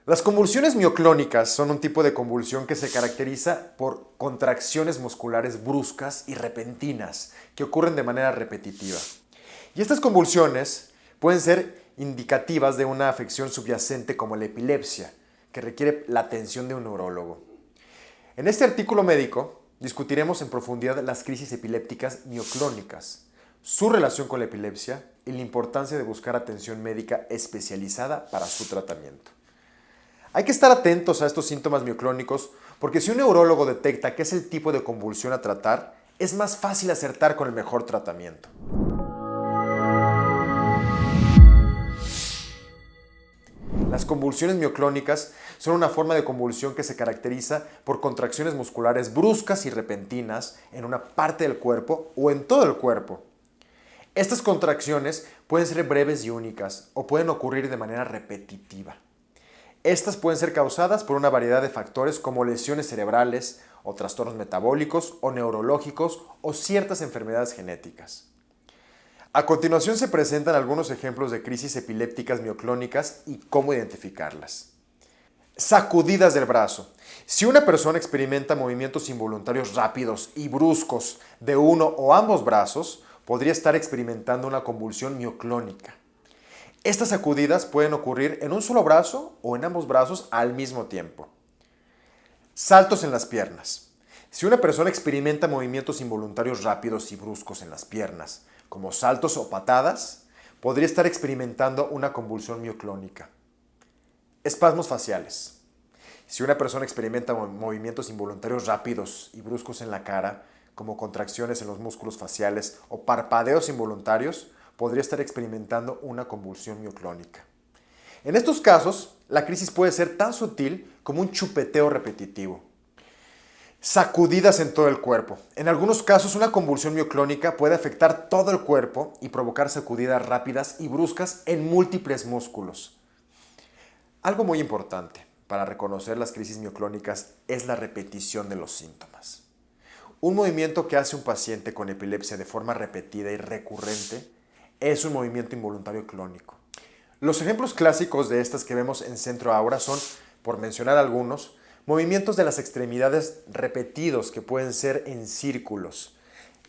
Las convulsiones mioclónicas son un tipo de convulsión que se caracteriza por contracciones musculares bruscas y repentinas que ocurren de manera repetitiva. Y estas convulsiones pueden ser indicativas de una afección subyacente como la epilepsia, que requiere la atención de un neurólogo. En este artículo médico discutiremos en profundidad las crisis epilépticas mioclónicas, su relación con la epilepsia y la importancia de buscar atención médica especializada para su tratamiento. Hay que estar atentos a estos síntomas mioclónicos porque si un neurólogo detecta que es el tipo de convulsión a tratar, es más fácil acertar con el mejor tratamiento. Las convulsiones mioclónicas son una forma de convulsión que se caracteriza por contracciones musculares bruscas y repentinas en una parte del cuerpo o en todo el cuerpo. Estas contracciones pueden ser breves y únicas o pueden ocurrir de manera repetitiva. Estas pueden ser causadas por una variedad de factores como lesiones cerebrales o trastornos metabólicos o neurológicos o ciertas enfermedades genéticas. A continuación se presentan algunos ejemplos de crisis epilépticas mioclónicas y cómo identificarlas. Sacudidas del brazo. Si una persona experimenta movimientos involuntarios rápidos y bruscos de uno o ambos brazos, podría estar experimentando una convulsión mioclónica. Estas sacudidas pueden ocurrir en un solo brazo o en ambos brazos al mismo tiempo. Saltos en las piernas. Si una persona experimenta movimientos involuntarios rápidos y bruscos en las piernas, como saltos o patadas, podría estar experimentando una convulsión mioclónica. Espasmos faciales. Si una persona experimenta movimientos involuntarios rápidos y bruscos en la cara, como contracciones en los músculos faciales o parpadeos involuntarios, podría estar experimentando una convulsión mioclónica. En estos casos, la crisis puede ser tan sutil como un chupeteo repetitivo. Sacudidas en todo el cuerpo. En algunos casos, una convulsión mioclónica puede afectar todo el cuerpo y provocar sacudidas rápidas y bruscas en múltiples músculos. Algo muy importante para reconocer las crisis mioclónicas es la repetición de los síntomas. Un movimiento que hace un paciente con epilepsia de forma repetida y recurrente es un movimiento involuntario clónico. Los ejemplos clásicos de estas que vemos en centro aura son, por mencionar algunos, movimientos de las extremidades repetidos que pueden ser en círculos,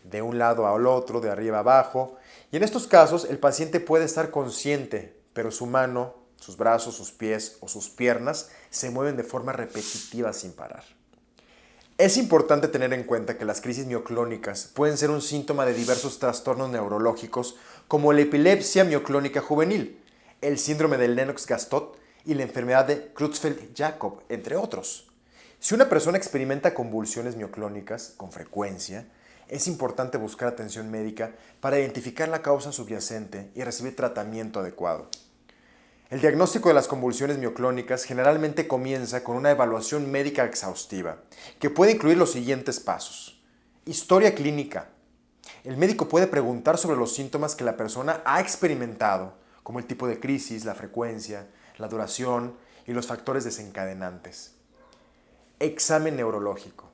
de un lado al otro, de arriba a abajo, y en estos casos el paciente puede estar consciente, pero su mano, sus brazos, sus pies o sus piernas se mueven de forma repetitiva sin parar. Es importante tener en cuenta que las crisis mioclónicas pueden ser un síntoma de diversos trastornos neurológicos como la epilepsia mioclónica juvenil, el síndrome de Lennox-Gastaut y la enfermedad de Creutzfeldt-Jakob, entre otros. Si una persona experimenta convulsiones mioclónicas con frecuencia, es importante buscar atención médica para identificar la causa subyacente y recibir tratamiento adecuado. El diagnóstico de las convulsiones mioclónicas generalmente comienza con una evaluación médica exhaustiva, que puede incluir los siguientes pasos. Historia clínica. El médico puede preguntar sobre los síntomas que la persona ha experimentado, como el tipo de crisis, la frecuencia, la duración y los factores desencadenantes. Examen neurológico.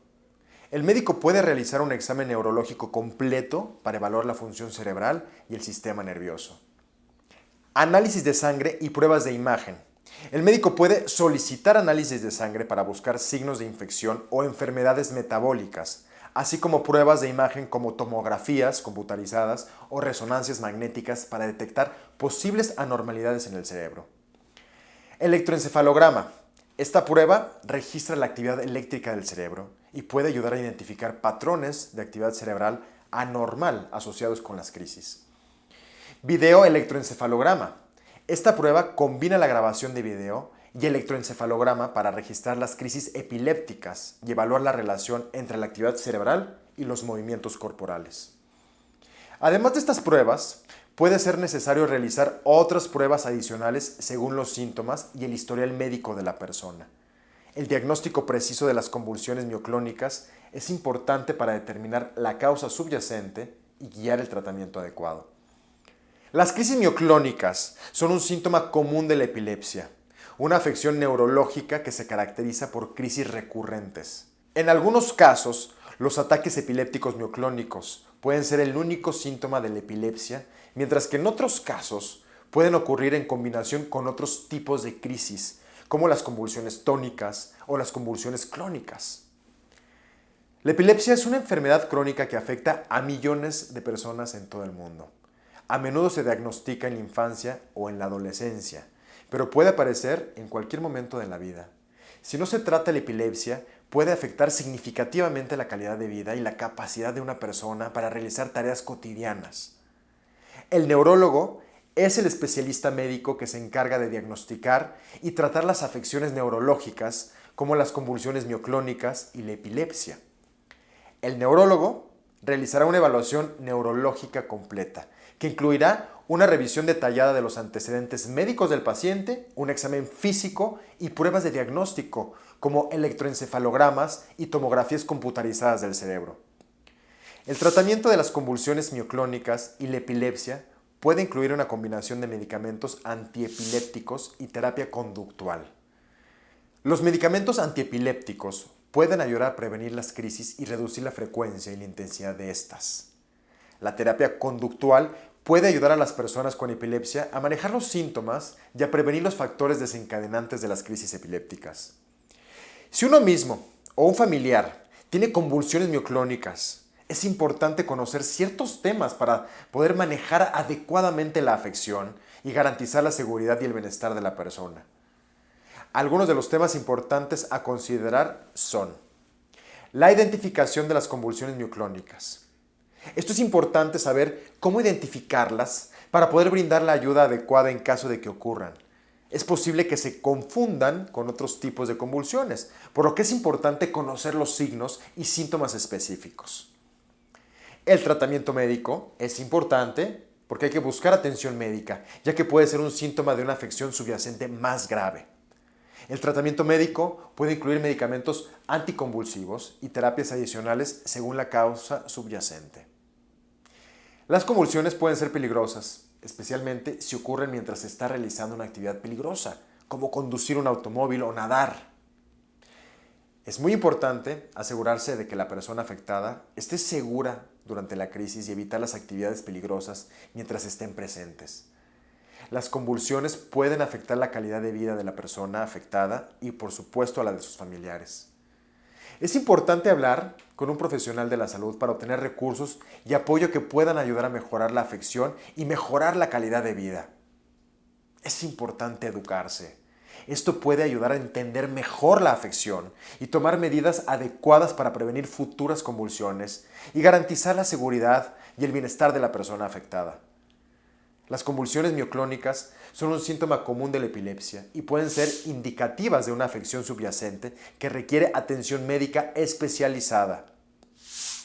El médico puede realizar un examen neurológico completo para evaluar la función cerebral y el sistema nervioso. Análisis de sangre y pruebas de imagen. El médico puede solicitar análisis de sangre para buscar signos de infección o enfermedades metabólicas, así como pruebas de imagen como tomografías computarizadas o resonancias magnéticas para detectar posibles anormalidades en el cerebro. Electroencefalograma. Esta prueba registra la actividad eléctrica del cerebro y puede ayudar a identificar patrones de actividad cerebral anormal asociados con las crisis. Video electroencefalograma. Esta prueba combina la grabación de video y electroencefalograma para registrar las crisis epilépticas y evaluar la relación entre la actividad cerebral y los movimientos corporales. Además de estas pruebas, puede ser necesario realizar otras pruebas adicionales según los síntomas y el historial médico de la persona. El diagnóstico preciso de las convulsiones mioclónicas es importante para determinar la causa subyacente y guiar el tratamiento adecuado. Las crisis mioclónicas son un síntoma común de la epilepsia, una afección neurológica que se caracteriza por crisis recurrentes. En algunos casos, los ataques epilépticos mioclónicos pueden ser el único síntoma de la epilepsia, mientras que en otros casos pueden ocurrir en combinación con otros tipos de crisis, como las convulsiones tónicas o las convulsiones clónicas. La epilepsia es una enfermedad crónica que afecta a millones de personas en todo el mundo. A menudo se diagnostica en la infancia o en la adolescencia, pero puede aparecer en cualquier momento de la vida. Si no se trata la epilepsia, puede afectar significativamente la calidad de vida y la capacidad de una persona para realizar tareas cotidianas. El neurólogo es el especialista médico que se encarga de diagnosticar y tratar las afecciones neurológicas como las convulsiones mioclónicas y la epilepsia. El neurólogo realizará una evaluación neurológica completa, que incluirá una revisión detallada de los antecedentes médicos del paciente, un examen físico y pruebas de diagnóstico, como electroencefalogramas y tomografías computarizadas del cerebro. El tratamiento de las convulsiones mioclónicas y la epilepsia puede incluir una combinación de medicamentos antiepilépticos y terapia conductual. Los medicamentos antiepilépticos pueden ayudar a prevenir las crisis y reducir la frecuencia y la intensidad de estas. La terapia conductual puede ayudar a las personas con epilepsia a manejar los síntomas y a prevenir los factores desencadenantes de las crisis epilépticas. Si uno mismo o un familiar tiene convulsiones mioclónicas, es importante conocer ciertos temas para poder manejar adecuadamente la afección y garantizar la seguridad y el bienestar de la persona. Algunos de los temas importantes a considerar son la identificación de las convulsiones mioclónicas. Esto es importante saber cómo identificarlas para poder brindar la ayuda adecuada en caso de que ocurran. Es posible que se confundan con otros tipos de convulsiones, por lo que es importante conocer los signos y síntomas específicos. El tratamiento médico es importante porque hay que buscar atención médica, ya que puede ser un síntoma de una afección subyacente más grave. El tratamiento médico puede incluir medicamentos anticonvulsivos y terapias adicionales según la causa subyacente. Las convulsiones pueden ser peligrosas, especialmente si ocurren mientras se está realizando una actividad peligrosa, como conducir un automóvil o nadar. Es muy importante asegurarse de que la persona afectada esté segura durante la crisis y evitar las actividades peligrosas mientras estén presentes. Las convulsiones pueden afectar la calidad de vida de la persona afectada y, por supuesto, a la de sus familiares. Es importante hablar con un profesional de la salud para obtener recursos y apoyo que puedan ayudar a mejorar la afección y mejorar la calidad de vida. Es importante educarse. Esto puede ayudar a entender mejor la afección y tomar medidas adecuadas para prevenir futuras convulsiones y garantizar la seguridad y el bienestar de la persona afectada. Las convulsiones mioclónicas son un síntoma común de la epilepsia y pueden ser indicativas de una afección subyacente que requiere atención médica especializada.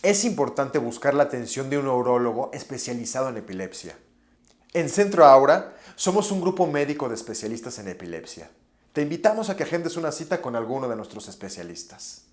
Es importante buscar la atención de un neurólogo especializado en epilepsia. En Centro Aura somos un grupo médico de especialistas en epilepsia. Te invitamos a que agendes una cita con alguno de nuestros especialistas.